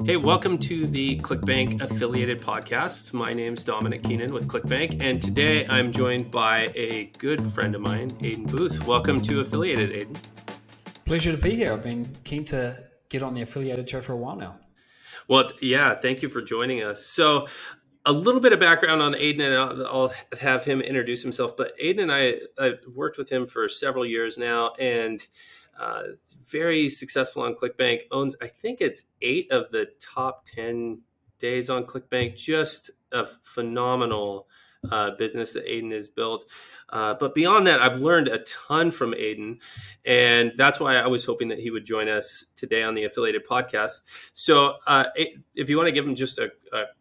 Hey, welcome to the ClickBank affiliated podcast. My name's Dominic Keenan with ClickBank, and today I'm joined by a good friend of mine, Aidan Booth. Welcome to Affiliated, Aidan. Pleasure to be here. I've been keen to get on the Affiliated show for a while now. Well, yeah, thank you for joining us. So a little bit of background on Aidan, and I'll have him introduce himself. But Aidan and I've worked with him for several years now, and very successful on ClickBank, owns, I think it's 8 of the top 10 days on ClickBank. Just a phenomenal business that Aidan has built. But beyond that, I've learned a ton from Aidan, and that's why I was hoping that he would join us today on the Affiliated podcast. So if you want to give him just a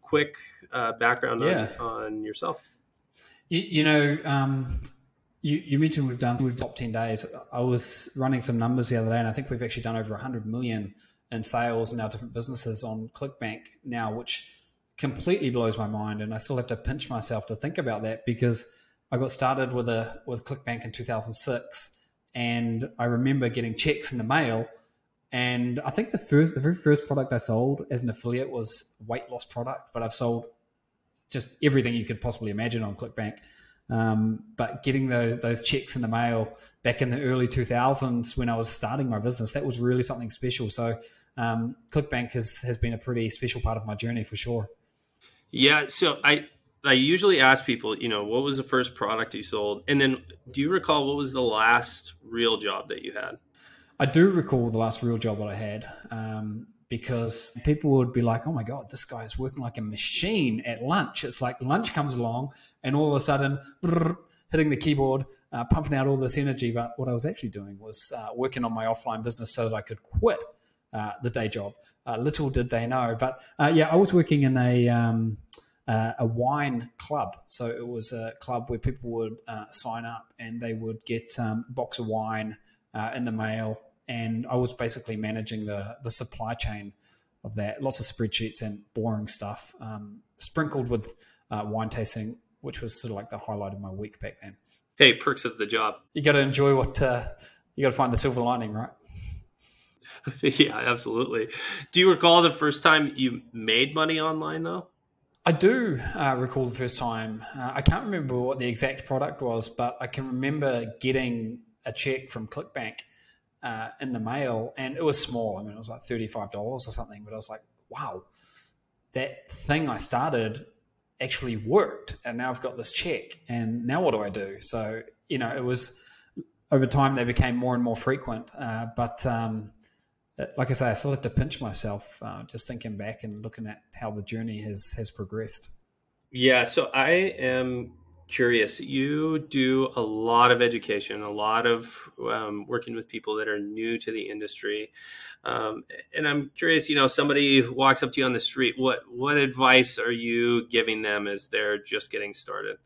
quick background on yourself. You mentioned we've top 10 days. I was running some numbers the other day, and I think we've actually done over 100 million in sales in our different businesses on ClickBank now, which completely blows my mind. And I still have to pinch myself to think about that, because I got started with ClickBank in 2006, and I remember getting checks in the mail. And I think the very first product I sold as an affiliate was a weight loss product, but I've sold just everything you could possibly imagine on ClickBank. But getting those checks in the mail back in the early 2000s when I was starting my business, that was really something special. So ClickBank has been a pretty special part of my journey for sure. Yeah. So I usually ask people, what was the first product you sold? And then do you recall what was the last real job that you had? I do recall the last real job that I had, because people would be like, oh my God, this guy is working like a machine at lunch. It's like lunch comes along and all of a sudden, hitting the keyboard, pumping out all this energy. But what I was actually doing was working on my offline business so that I could quit the day job. Little did they know. But I was working in a wine club. So it was a club where people would sign up and they would get a box of wine in the mail. And I was basically managing the supply chain of that. Lots of spreadsheets and boring stuff, sprinkled with wine tasting, which was sort of like the highlight of my week back then. Hey, perks of the job. You got to enjoy you got to find the silver lining, right? Yeah, absolutely. Do you recall the first time you made money online though? I do recall the first time. I can't remember what the exact product was, but I can remember getting a check from ClickBank in the mail, and it was small. I mean, it was like $35 or something, but I was like, wow, that thing I started actually worked, and now I've got this check, and now what do I do? So, it was, over time they became more and more frequent, but like I say, I still have to pinch myself just thinking back and looking at how the journey has progressed. Yeah, so I am curious. You do a lot of education, a lot of working with people that are new to the industry. And I'm curious, somebody walks up to you on the street, what advice are you giving them as they're just getting started?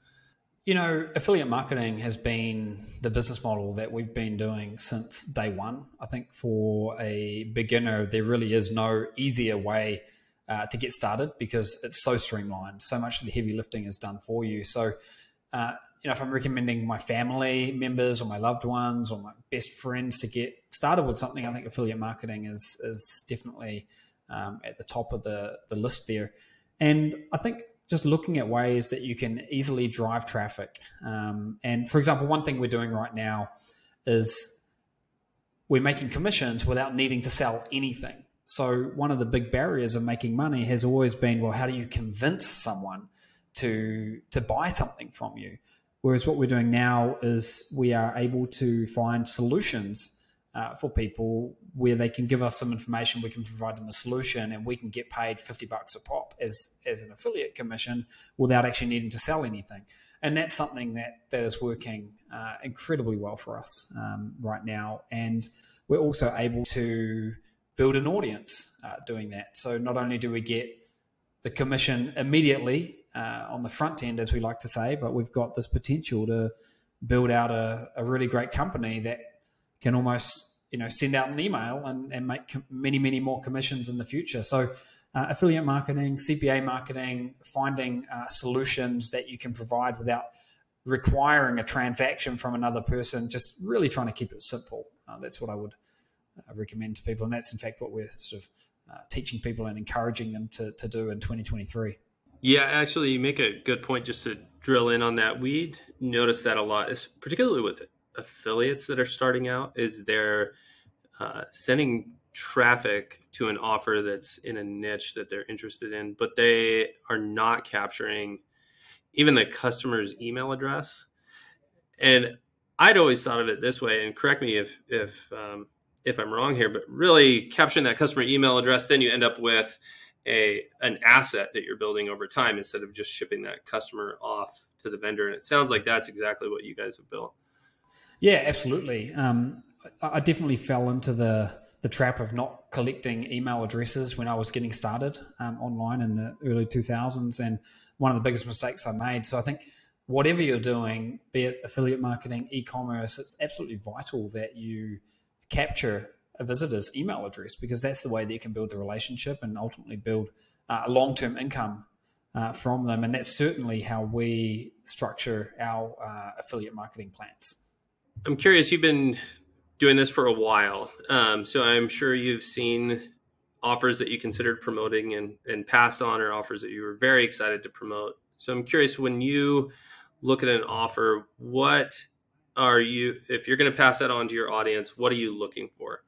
Affiliate marketing has been the business model that we've been doing since day one. I think for a beginner, there really is no easier way to get started, because it's so streamlined. So much of the heavy lifting is done for you. So if I'm recommending my family members or my loved ones or my best friends to get started with something, I think affiliate marketing is definitely at the top of the list there. And I think just looking at ways that you can easily drive traffic. And for example, one thing we're doing right now is we're making commissions without needing to sell anything. So one of the big barriers of making money has always been, well, how do you convince someone to buy something from you? Whereas what we're doing now is we are able to find solutions for people where they can give us some information, we can provide them a solution, and we can get paid $50 a pop as an affiliate commission without actually needing to sell anything. And that's something that is working incredibly well for us right now. And we're also able to build an audience doing that. So not only do we get the commission immediately on the front end, as we like to say, but we've got this potential to build out a really great company that can almost send out an email and make many, many more commissions in the future. So affiliate marketing, CPA marketing, finding solutions that you can provide without requiring a transaction from another person, just really trying to keep it simple. That's what I would recommend to people. And that's in fact what we're sort teaching people and encouraging them to do in 2023. Yeah, actually, you make a good point just to drill in on that. We notice that a lot, particularly with affiliates that are starting out, is they're sending traffic to an offer that's in a niche that they're interested in, but they are not capturing even the customer's email address. And I'd always thought of it this way, and correct me if I'm wrong here, but really capturing that customer email address, then you end up with an asset that you're building over time instead of just shipping that customer off to the vendor. And it sounds like that's exactly what you guys have built. Yeah, absolutely. I definitely fell into the trap of not collecting email addresses when I was getting started online in the early 2000s, and one of the biggest mistakes I made. So I think whatever you're doing, be it affiliate marketing, e-commerce, it's absolutely vital that you capture a visitor's email address, because that's the way that you can build the relationship and ultimately build a long-term income from them. And that's certainly how we structure our affiliate marketing plans. I'm curious, you've been doing this for a while, so I'm sure you've seen offers that you considered promoting and passed on, or offers that you were very excited to promote. So I'm curious, when you look at an offer, what are you, if you're going to pass that on to your audience, what are you looking for?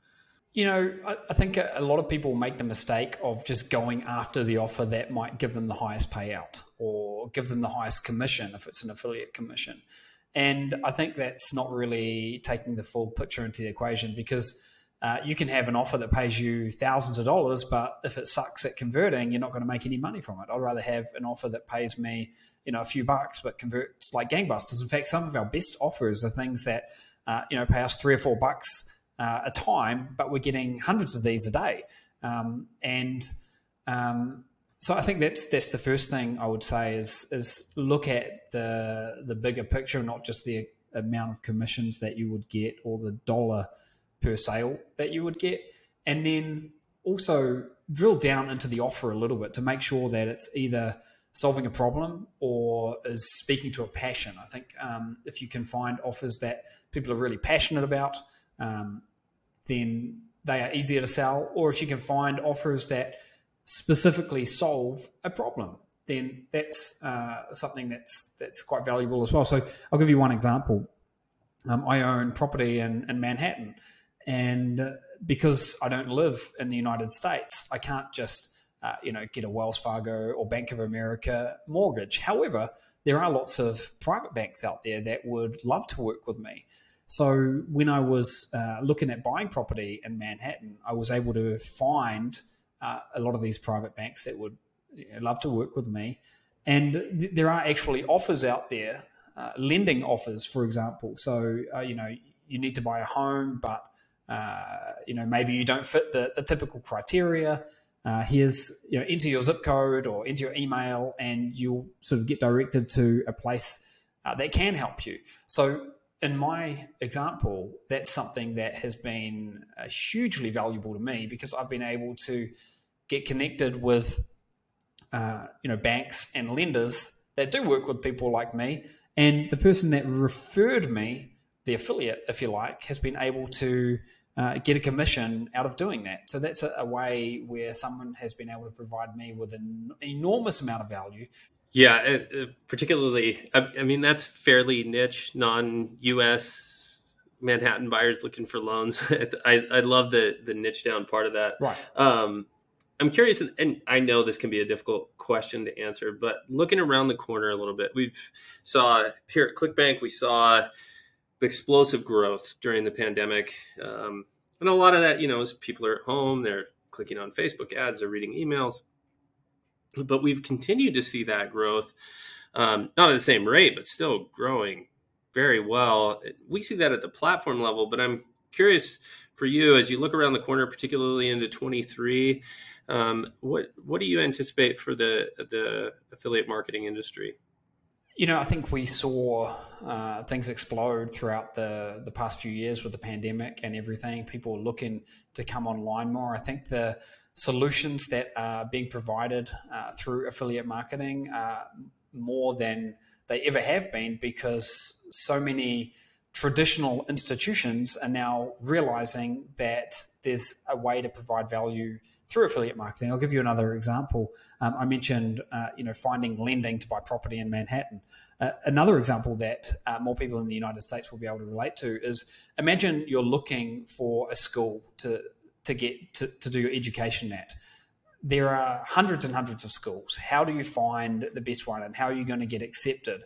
I think a lot of people make the mistake of just going after the offer that might give them the highest payout or give them the highest commission if it's an affiliate commission. And I think that's not really taking the full picture into the equation, because you can have an offer that pays you thousands of dollars, but if it sucks at converting, you're not going to make any money from it. I'd rather have an offer that pays me, a few bucks, but converts like gangbusters. In fact, some of our best offers are things that, pay us $3 or $4 a time, but we're getting hundreds of these a day. So I think that's the first thing I would say is look at the bigger picture, not just the amount of commissions that you would get or the dollar per sale that you would get. And then also drill down into the offer a little bit to make sure that it's either solving a problem or is speaking to a passion. I think if you can find offers that people are really passionate about, then they are easier to sell. Or if you can find offers that specifically solve a problem, then that's something that's quite valuable as well. So I'll give you one example. I own property in Manhattan, and because I don't live in the United States, I can't just get a Wells Fargo or Bank of America mortgage. However, there are lots of private banks out there that would love to work with me. So when I was looking at buying property in Manhattan, I was able to find a lot of these private banks that would love to work with me. And there are actually offers out there, lending offers, for example. So, you need to buy a home, but, maybe you don't fit the typical criteria. Here's, enter your zip code or enter your email, and you'll sort of get directed to a place that can help you. So in my example, that's something that has been hugely valuable to me, because I've been able to get connected with, banks and lenders that do work with people like me. And the person that referred me, the affiliate, if you like, has been able to get a commission out of doing that. So that's a way where someone has been able to provide me with an enormous amount of value. Yeah, particularly, I mean, that's fairly niche, non-U.S. Manhattan buyers looking for loans. I love the niche down part of that. Right. I'm curious, and I know this can be a difficult question to answer, but looking around the corner a little bit, saw here at ClickBank, we saw explosive growth during the pandemic. And a lot of that, is people are at home, they're clicking on Facebook ads, they're reading emails. But we've continued to see that growth, not at the same rate, but still growing very well. We see that at the platform level, but I'm curious for you, as you look around the corner, particularly into 23, what do you anticipate for the affiliate marketing industry? I think we saw things explode throughout the past few years with the pandemic and everything. People looking to come online more. I think the solutions that are being provided through affiliate marketing are more than they ever have been, because so many traditional institutions are now realizing that there's a way to provide value through affiliate marketing. I'll give you another example. I mentioned, finding lending to buy property in Manhattan. Another example that more people in the United States will be able to relate to is, imagine you're looking for a school to do your education at. There are hundreds and hundreds of schools. How do you find the best one, and how are you going to get accepted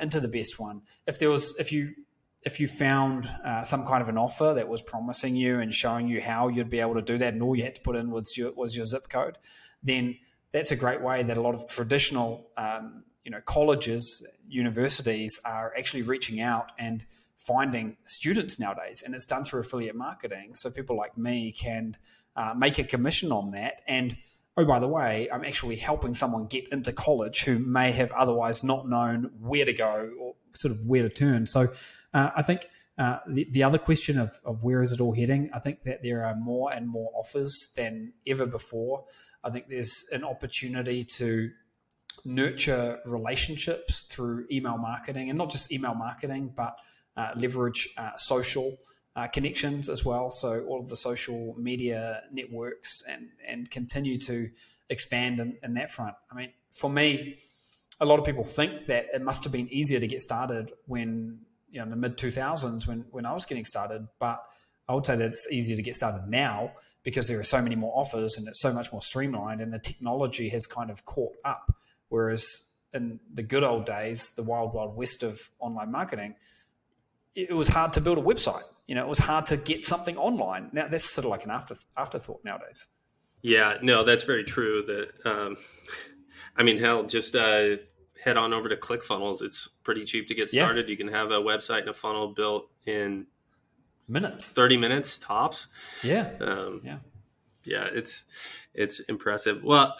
into the best one? If you found some kind of an offer that was promising you and showing you how you'd be able to do that, and all you had to put in was your zip code, then that's a great way that a lot of traditional colleges, universities are actually reaching out and finding students nowadays. And it's done through affiliate marketing. So people like me can make a commission on that. And oh, by the way, I'm actually helping someone get into college who may have otherwise not known where to go or sort of where to turn. So I think the other question of where is it all heading, I think that there are more and more offers than ever before. I think there's an opportunity to nurture relationships through email marketing, and not just email marketing, but leverage social connections as well. So all of the social media networks and continue to expand in that front. I mean, for me, a lot of people think that it must have been easier to get started when, in the mid 2000s when I was getting started, but I would say that it's easier to get started now because there are so many more offers and it's so much more streamlined, and the technology has kind of caught up. Whereas in the good old days, the wild, wild west of online marketing, it was hard to build a website. It was hard to get something online. Now that's sort of like an afterthought nowadays. Yeah, no, that's very true. That hell, just head on over to ClickFunnels. It's pretty cheap to get started. Yeah. You can have a website and a funnel built in minutes, 30 minutes tops. Yeah, it's impressive. Well,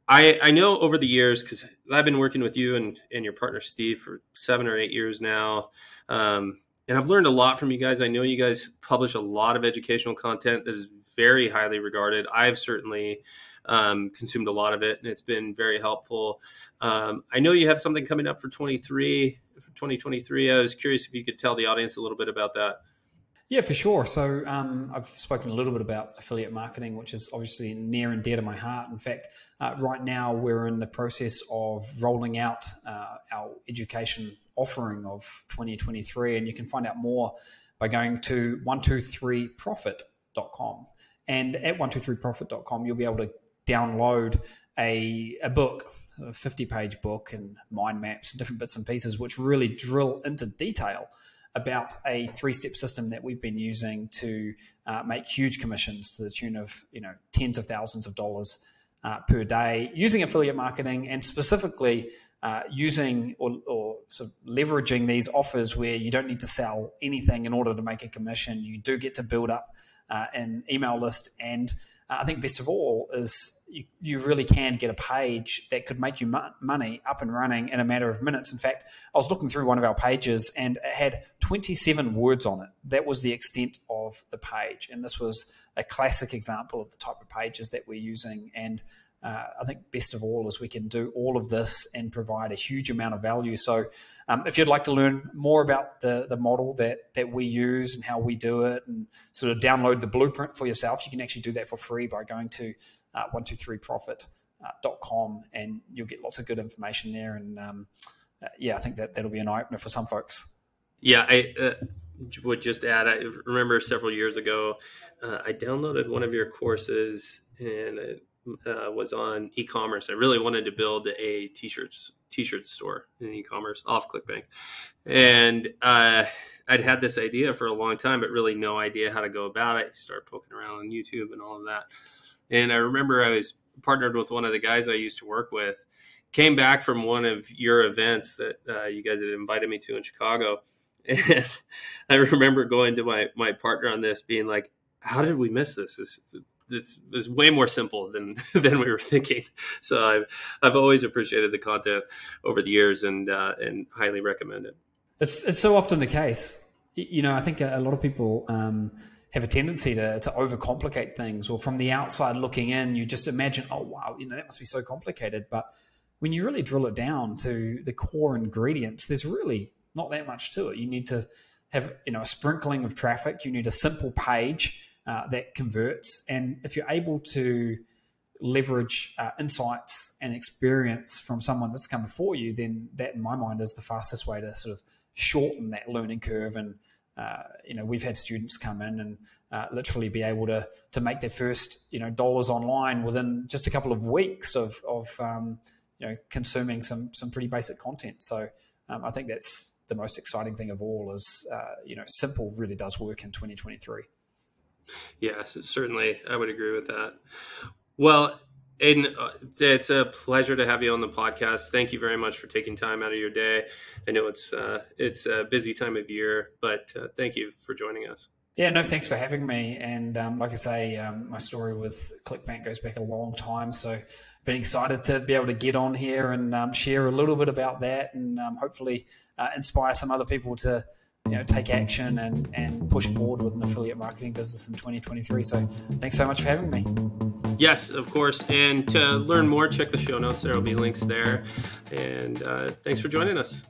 I know over the years, because I've been working with you and your partner Steve for 7 or 8 years now. And I've learned a lot from you guys. I know you guys publish a lot of educational content that is very highly regarded. I've certainly consumed a lot of it, and it's been very helpful. I know you have something coming up for 2023. I was curious if you could tell the audience a little bit about that. Yeah, for sure. So I've spoken a little bit about affiliate marketing, which is obviously near and dear to my heart. In fact, right now we're in the process of rolling out our education offering of 2023, and you can find out more by going to 123profit.com. And at 123profit.com, you'll be able to download a book, a 50-page book, and mind maps, different bits and pieces, which really drill into detail about a 3-step system that we've been using to make huge commissions to the tune of tens of thousands of dollars per day using affiliate marketing, and specifically using or sort of leveraging these offers where you don't need to sell anything in order to make a commission. You do get to build up an email list, and I think best of all is you really can get a page that could make you money up and running in a matter of minutes. In fact, I was looking through one of our pages and it had 27 words on it. That was the extent of the page. And this was a classic example of the type of pages that we're using. And I think best of all is we can do all of this and provide a huge amount of value. So if you'd like to learn more about the model that we use and how we do it, and sort of download the blueprint for yourself, you can actually do that for free by going to 123profit.com, and you'll get lots of good information there. And I think that'll be an eye-opener for some folks. Yeah, I would just add, I remember several years ago, I downloaded one of your courses, and it was on e-commerce. I really wanted to build a t-shirt store in e-commerce off ClickBank. And I'd had this idea for a long time, but really no idea how to go about it. I started poking around on YouTube and all of that. And I remember I was partnered with one of the guys I used to work with, came back from one of your events that you guys had invited me to in Chicago. And I remember going to my partner on this being like, how did we miss this? This is way more simple than we were thinking. So I've always appreciated the content over the years and highly recommend it. It's so often the case. I think a lot of people have a tendency to overcomplicate things, or from the outside looking in, you just imagine, oh wow, that must be so complicated. But when you really drill it down to the core ingredients, there's really not that much to it. You need to have a sprinkling of traffic. You need a simple page. that converts. And if you're able to leverage insights and experience from someone that's come before you, then that in my mind is the fastest way to sort of shorten that learning curve. And we've had students come in and literally be able to make their first dollars online within just a couple of weeks of consuming some pretty basic content. So I think that's the most exciting thing of all is simple really does work in 2023. Yeah, certainly I would agree with that. Well, Aidan, it's a pleasure to have you on the podcast. Thank you very much for taking time out of your day. I know it's a busy time of year, but thank you for joining us. Yeah, no, thanks for having me. And like I say, my story with ClickBank goes back a long time. So I've been excited to be able to get on here and share a little bit about that and hopefully inspire some other people to take action and push forward with an affiliate marketing business in 2023. So thanks so much for having me. Yes, of course. And to learn more, check the show notes. There will be links there. And thanks for joining us.